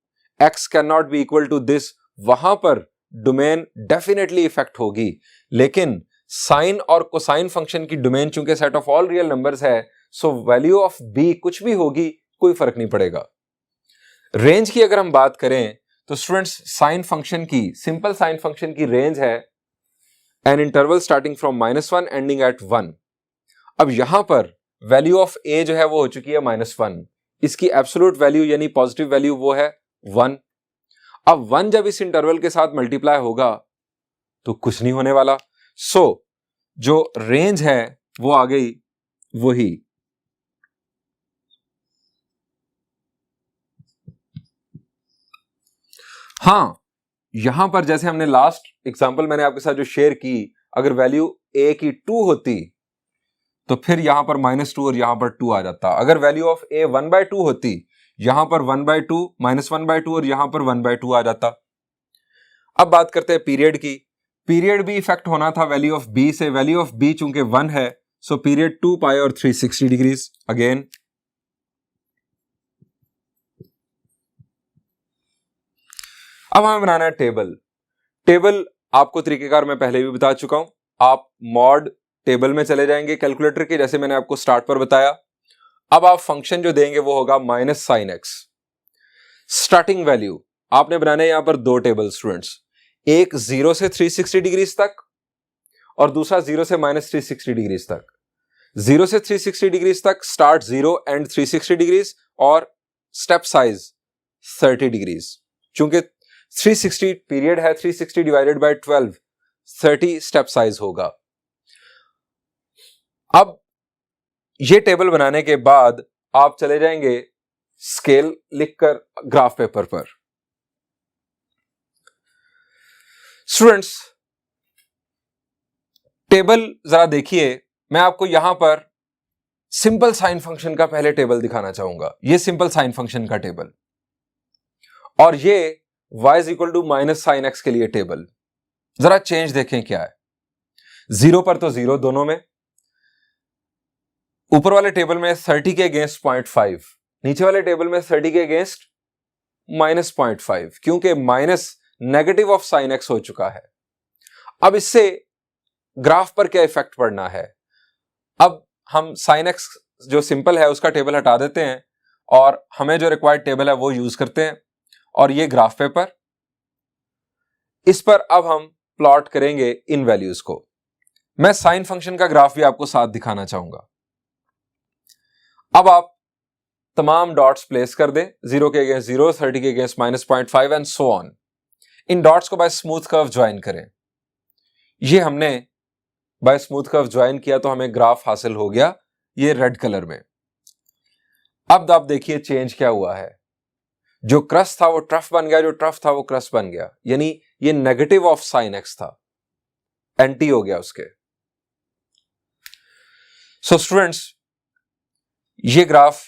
Speaker 1: x can not be equal to this, वहां पर डोमेन डेफिनेटली इफेक्ट होगी। लेकिन साइन और कोसाइन फंक्शन की डोमेन चूंकि set of all real numbers है, सो वैल्यू ऑफ b कुछ भी होगी, कोई फर्क नहीं पड़ेगा। रेंज की अगर हम बात करें तो स्टूडेंट्स, साइन फंक्शन की, सिंपल साइन फंक्शन की रेंज है an interval starting from -1 ending eight 1। अब यहां पर वैल्यू ऑफ a जो है वो हो चुकी है -1, इसकी एब्सोल्यूट वैल्यू यानी पॉजिटिव वैल्यू वो है 1। अब 1 जब इस इंटरवल के साथ मल्टीप्लाई होगा तो कुछ नहीं होने वाला। सो जो रेंज है वो आ गई वही। हां, यहां पर जैसे हमने लास्ट एग्जांपल मैंने आपके साथ जो शेयर की, अगर वैल्यू a की 2 होती तो फिर यहां पर -2 और यहां पर 2 आ जाता। अगर वैल्यू ऑफ a 1/2 होती, यहां पर 1/2 -1/2 और यहां पर 1/2 आ जाता। अब बात करते हैं पीरियड की। पीरियड भी इफेक्ट होना था वैल्यू ऑफ b से। वैल्यू ऑफ b चूंकि 1 है, सो पीरियड 2 पाई और 360 डिग्रीज। अगेन अब हमें बनाना है टेबल। टेबल आपको तरीकेकार मैं पहले भी बता चुका हूं। आप मॉड टेबल में चले जाएंगे कैलकुलेटर के, जैसे मैंने आपको स्टार्ट पर बताया। अब आप फंक्शन जो देंगे वो होगा -sin x। स्टार्टिंग वैल्यू आपने बनाने हैं यहां पर दो टेबल स्टूडेंट्स, एक 0 से 360 डिग्रीज तक और दूसरा 0 से -360 डिग्रीज तक। 0 से 360 डिग्रीज तक स्टार्ट 0 एंड 360 डिग्रीज और स्टेप साइज 30 डिग्रीज। चूंकि 360 पीरियड है, 360 डिवाइडेड बाय 12 30 स्टेप साइज होगा। अब ये टेबल बनाने के बाद आप चले जाएंगे स्केल लिखकर ग्राफ पेपर पर। स्टूडेंट्स टेबल जरा देखिए, मैं आपको यहां पर सिंपल साइन फंक्शन का पहले टेबल दिखाना चाहूंगा। ये सिंपल साइन फंक्शन का टेबल और ये y is equal to -sin x के लिए टेबल। जरा चेंज देखें क्या है। 0 पर तो 0 दोनों में, ऊपर वाले टेबल में 30 के अगेंस्ट 0.5, नीचे वाले टेबल में 30 के अगेंस्ट -0.5, क्योंकि minus negative of sine x हो चुका है। अब इससे ग्राफ पर क्या इफेक्ट पड़ना है। अब हम साइन एक्स जो सिंपल है उसका टेबल हटा देते हैं और हमें जो रिक्वायर्ड टेबल है वो यूज करते हैं। और ये ग्राफ पेपर, इस पर अब हम प्लॉट करेंगे इन वैल्यूज को। मैं साइन फंक्शन का ग्राफ भी आपको साथ दिखाना चाहूंगा। अब आप तमाम डॉट्स प्लेस कर दें, 0 के अगेंस्ट 0, 30 के against -0.5 and so on. In dots को बाय स्मूथ कर्व ज्वाइन करें। ये हमने बाय स्मूथ कर्व ज्वाइन किया तो हमें ग्राफ हासिल हो गया ये रेड कलर में। अब आप देखिए चेंज क्या हुआ है। जो क्रस्ट था वो ट्रफ बन गया, जो ट्रफ था वो क्रस्ट बन गया, यानी ये नेगेटिव ऑफ साइन एक्स था, एंटी हो गया उसके। सो स्टूडेंट्स ये ग्राफ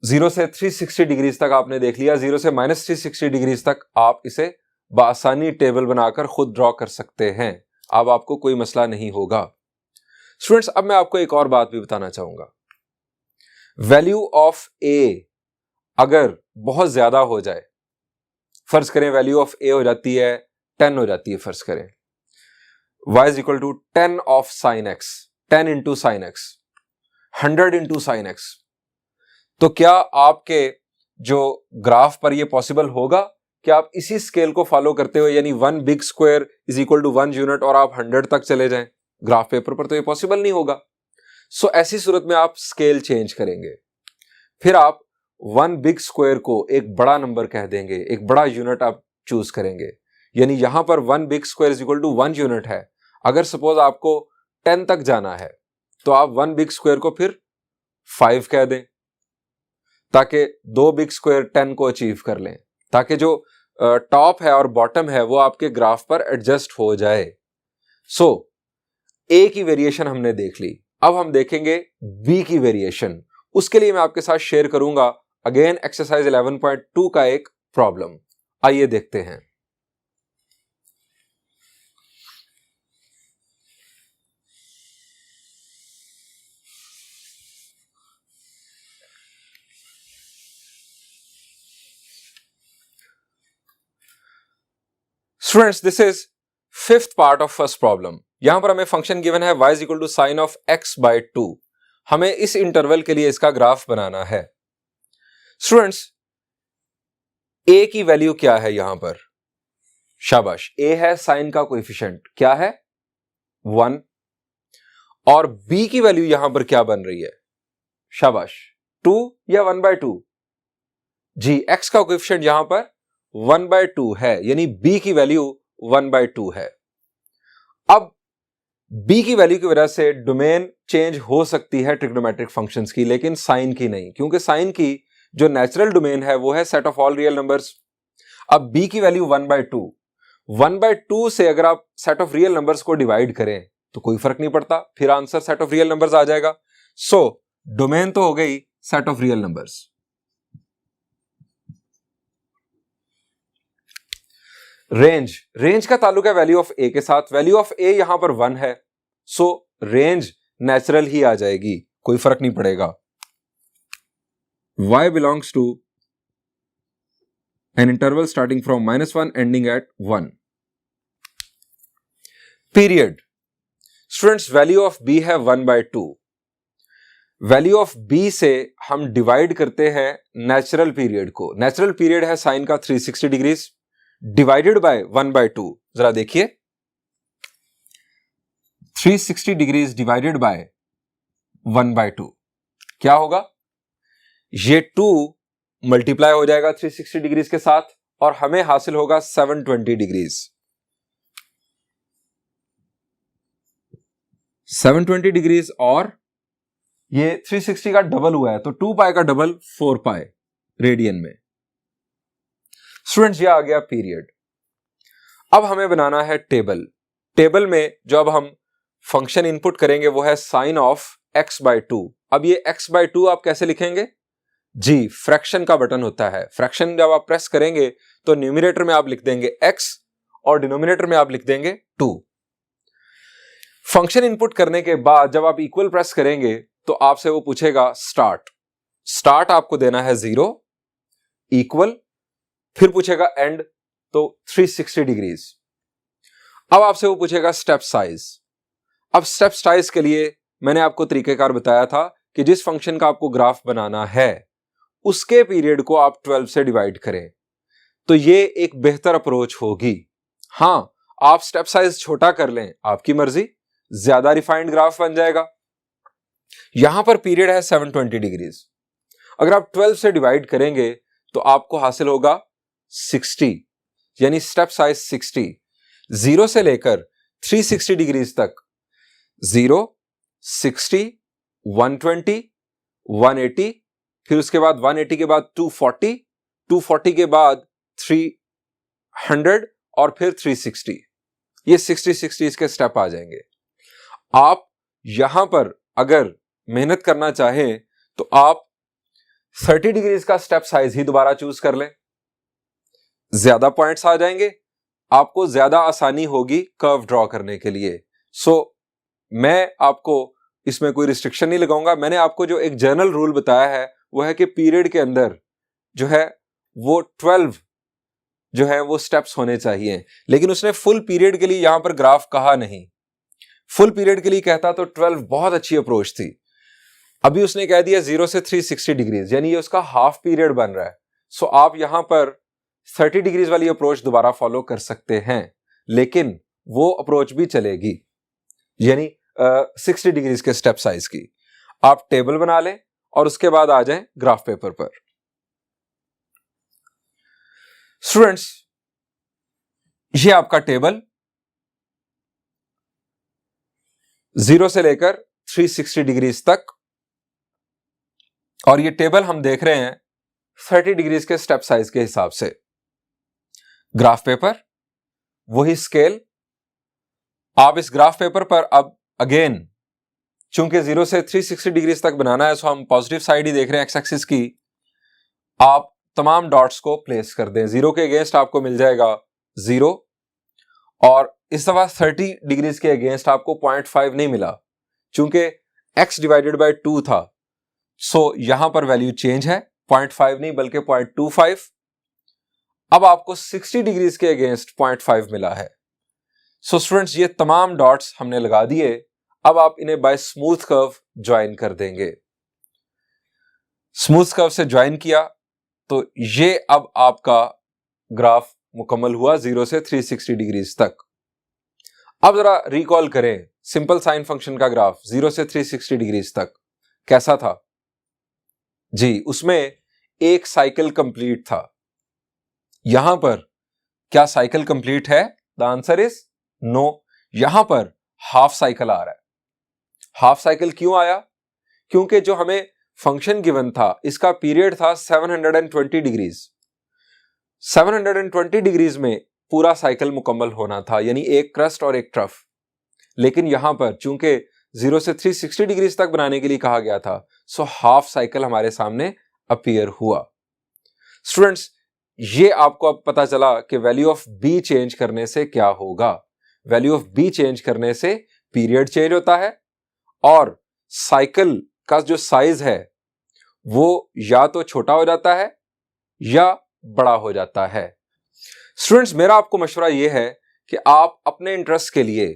Speaker 1: 0 से 360 डिग्रीज तक आपने देख लिया। 0 से -360 डिग्रीज तक आप इसे बआसानी टेबल बनाकर खुद ड्रॉ कर सकते हैं। अब आपको कोई मसला नहीं होगा। स्टूडेंट्स अब मैं आपको एक और बात भी बताना चाहूंगा। वैल्यू ऑफ ए अगर बहुत ज्यादा हो जाए, फर्ज करें वैल्यू ऑफ ए हो जाती है 10 हो जाती है, फर्ज करें y is equal to 10 of sine x, 10 into sine x, 100 into sine x, तो क्या आपके जो ग्राफ पर यह पॉसिबल होगा कि आप इसी स्केल को फॉलो करते हुए, यानी 1 big square is equal to 1 unit और आप 100 तक चले जाएं? ग्राफ पेपर पर तो यह पॉसिबल नहीं होगा। सो ऐसी सूरत में आप स्केल चेंज करेंगे, फिर आप 1 बिग स्क्वायर को एक बड़ा नंबर कह देंगे, एक बड़ा यूनिट आप चूज करेंगे। यानी यहां पर 1 big square is equal to 1 unit है। अगर सपोज आपको 10 तक जाना है तो आप 1 बिग स्क्वायर को फिर 5 कह दें, ताकि 2 बिग स्क्वायर 10 को अचीव कर लें, ताकि जो टॉप है और बॉटम है वो आपके ग्राफ पर एडजस्ट हो जाए। सो ए की वेरिएशन हमने देख ली, अब हम देखेंगे बी की वेरिएशन। उसके लिए मैं आपके साथ शेयर करूंगा अगेन एक्सरसाइज 11.2 का एक प्रॉब्लम। आइए देखते हैं। Students this is 5th part of first problem. यहां पर हमें फंक्शन गिवन है y is equal to sine of x by 2। हमें इस इंटरवल के लिए इसका ग्राफ बनाना है। स्टूडेंट्स a की वैल्यू क्या है यहां पर? शाबाश, a है साइन का कोएफिशिएंट, क्या है 1। और b की वैल्यू यहां पर क्या बन रही है? शाबाश 2 या 1/2? जी, x का कोएफिशिएंट यहां पर 1/2 है, यानी b की वैल्यू 1/2 है। अब बी की वैल्यू की वजह से डोमेन चेंज हो सकती है ट्रिग्नोमेट्रिक फंक्शंस की, लेकिन साइन की नहीं, क्योंकि साइन की जो नेचुरल डोमेन है वो है set of all real numbers. अब बी की वैल्यू 1/2 से अगर आप सेट ऑफ रियल नंबर्स को डिवाइड करें तो कोई फर्क नहीं पड़ता, फिर answer set of real numbers आ जाएगा। सो डोमेन तो हो गई set of real numbers. Range का ताल्लुक है वैल्यू ऑफ ए के साथ। वैल्यू ऑफ ए यहां पर 1 है, सो रेंज नेचुरल ही आ जाएगी, कोई फर्क नहीं पड़ेगा। y belongs to an interval starting from -1 ending at 1. Period, students value of b है 1/2। वैल्यू ऑफ b से हम डिवाइड करते हैं नेचुरल पीरियड को। नेचुरल पीरियड है साइन का 360 डिग्रीज डिवाइडेड बाय 1/2। जरा देखिए, 360 डिग्रीज डिवाइडेड बाय 1/2 क्या होगा? ये 2 मल्टीप्लाई हो जाएगा 360 डिग्रीज के साथ और हमें हासिल होगा 720 डिग्रीज। 720 डिग्रीज और ये 360 का डबल हुआ है तो 2 पाई का डबल 4 पाई रेडियन में। स्टूडेंट्स ये आ गया पीरियड। अब हमें बनाना है टेबल। टेबल में जो अब हम फंक्शन इनपुट करेंगे वो है साइन ऑफ x/2। अब ये x/2 आप कैसे लिखेंगे? जी, फ्रैक्शन का बटन होता है। फ्रैक्शन जब आप प्रेस करेंगे तो न्यूमरेटर में आप लिख देंगे x और डिनोमिनेटर में आप लिख देंगे 2। फंक्शन इनपुट करने के बाद जब आप इक्वल प्रेस करेंगे तो आपसे वो पूछेगा स्टार्ट आपको देना है 0, इक्वल, फिर पूछेगा एंड तो 360 डिग्रीज। अब आपसे वो पूछेगा स्टेप साइज। अब स्टेप साइज के लिए मैंने आपको तरीकेकार बताया था कि जिस फंक्शन का आपको ग्राफ बनाना है उसके पीरियड को आप 12 से डिवाइड करें, तो ये एक बेहतर अप्रोच होगी। हां, आप स्टेप साइज छोटा कर लें, आपकी मर्जी, ज्यादा रिफाइंड ग्राफ बन जाएगा। यहां पर पीरियड है 720 डिग्रीज। अगर आप 12 से डिवाइड करेंगे तो आपको हासिल होगा 60, यानी स्टेप साइज 60। 0 से लेकर 360 डिग्रीज तक 0, 60, 120, 180, फिर उसके बाद 180 के बाद 240, 240 के बाद 300 और फिर 360। ये 60 इसके स्टेप आ जाएंगे। आप यहां पर अगर मेहनत करना चाहें तो आप 30 डिग्रीज का स्टेप साइज ही दोबारा चूज कर लें, ज्यादा पॉइंट्स आ जाएंगे, आपको ज्यादा आसानी होगी कर्व ड्रॉ करने के लिए। सो मैं आपको इसमें कोई रिस्ट्रिक्शन नहीं लगाऊंगा। मैंने आपको जो एक जनरल रूल बताया है वो है कि पीरियड के अंदर जो है वो 12 जो है वो स्टेप्स होने चाहिए, लेकिन उसने फुल पीरियड के लिए यहां पर ग्राफ कहा नहीं। फुल पीरियड के लिए कहता तो 12 बहुत अच्छी अप्रोच थी। अभी उसने कह दिया 0 से 360 डिग्रीज, यानी ये उसका हाफ पीरियड बन रहा है। सो आप यहां पर 30 डिग्रीज वाली अप्रोच दोबारा फॉलो कर सकते हैं, लेकिन वो अप्रोच भी चलेगी, यानी 60 डिग्रीज के स्टेप साइज की। आप टेबल बना लें और उसके बाद आ जाएं ग्राफ पेपर पर। स्टूडेंट्स, ये आपका टेबल 0 से लेकर 360 डिग्रीज तक, और ये टेबल हम देख रहे हैं 30 डिग्रीज के स्टेप साइज के हिसाब से। ग्राफ पेपर, वही स्केल। आप इस ग्राफ पेपर पर अब अगेन चूंकि 0 से 360 डिग्रीज तक बनाना है, सो हम पॉजिटिव साइड ही देख रहे हैं एक्स एक्सिस की। आप तमाम डॉट्स को प्लेस कर दें। 0 के अगेंस्ट आपको मिल जाएगा 0, और इस दफा 30 डिग्रीज के अगेंस्ट आपको 0.5 नहीं मिला, चूंकि x डिवाइडेड बाय 2 था। सो यहां पर वैल्यू चेंज है, 0.5 नहीं बल्कि 0.25। अब आपको 60 डिग्रीज के अगेंस्ट 0.5 मिला है। सो स्टूडेंट्स, ये तमाम डॉट्स हमने लगा दिए। अब आप इन्हें बाय स्मूथ कर्व ज्वाइन कर देंगे। स्मूथ कर्व से ज्वाइन किया तो ये अब आपका ग्राफ मुकम्मल हुआ 0 से 360 डिग्रीज तक। अब जरा रिकॉल करें सिंपल साइन फंक्शन का ग्राफ 0 से 360 डिग्रीज तक कैसा था। जी, उसमें एक साइकिल कंप्लीट था। यहां पर क्या साइकिल कंप्लीट है? The answer is no. यहां पर हाफ साइकिल आ रहा है। हाफ साइकिल क्यों आया? क्योंकि जो हमें फंक्शन गिवन था इसका पीरियड था 720 डिग्रीज। 720 डिग्रीज में पूरा साइकिल मुकम्मल होना था, यानी एक क्रस्ट और एक ट्रफ। लेकिन यहां पर चूंकि 0 से 360 डिग्रीज तक बनाने के लिए कहा गया था, सो हाफ साइकिल हमारे सामने अपीयर हुआ। स्टूडेंट्स, ये आपको अब पता चला कि वैल्यू ऑफ बी चेंज करने से क्या होगा। वैल्यू ऑफ बी चेंज करने से पीरियड चेंज होता है और साइकिल का जो साइज है वो या तो छोटा हो जाता है या बड़ा हो जाता है। स्टूडेंट्स, मेरा आपको मशवरा यह है कि आप अपने इंटरेस्ट के लिए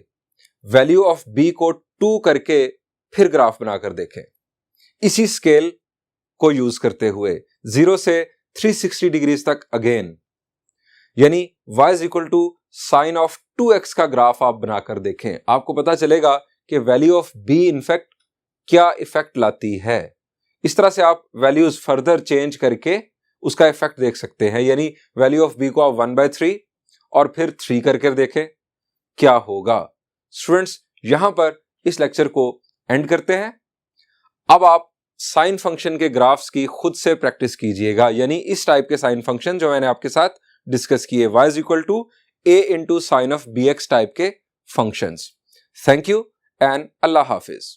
Speaker 1: वैल्यू ऑफ बी को 2 करके फिर ग्राफ बनाकर देखें, इसी स्केल को यूज करते हुए 0 से 360 डिग्रीज तक अगेन, यानी y is equal to sine of 2x का ग्राफ आप बनाकर देखें। आपको पता चलेगा कि वैल्यू ऑफ b इनफैक्ट क्या इफेक्ट लाती है। इस तरह से आप वैल्यूज फर्दर चेंज करके उसका इफेक्ट देख सकते हैं, यानी वैल्यू ऑफ b को आप 1/3 और फिर 3 करके देखें क्या होगा। स्टूडेंट्स, यहां पर इस लेक्चर को एंड करते हैं। अब आप साइन फंक्शन के ग्राफ्स की खुद से प्रैक्टिस कीजिएगा, यानी इस टाइप के साइन फंक्शन जो मैंने आपके साथ डिस्कस किए, y is equal to a into sine of bx type के फंक्शंस। थैंक यू एंड अल्लाह हाफिज।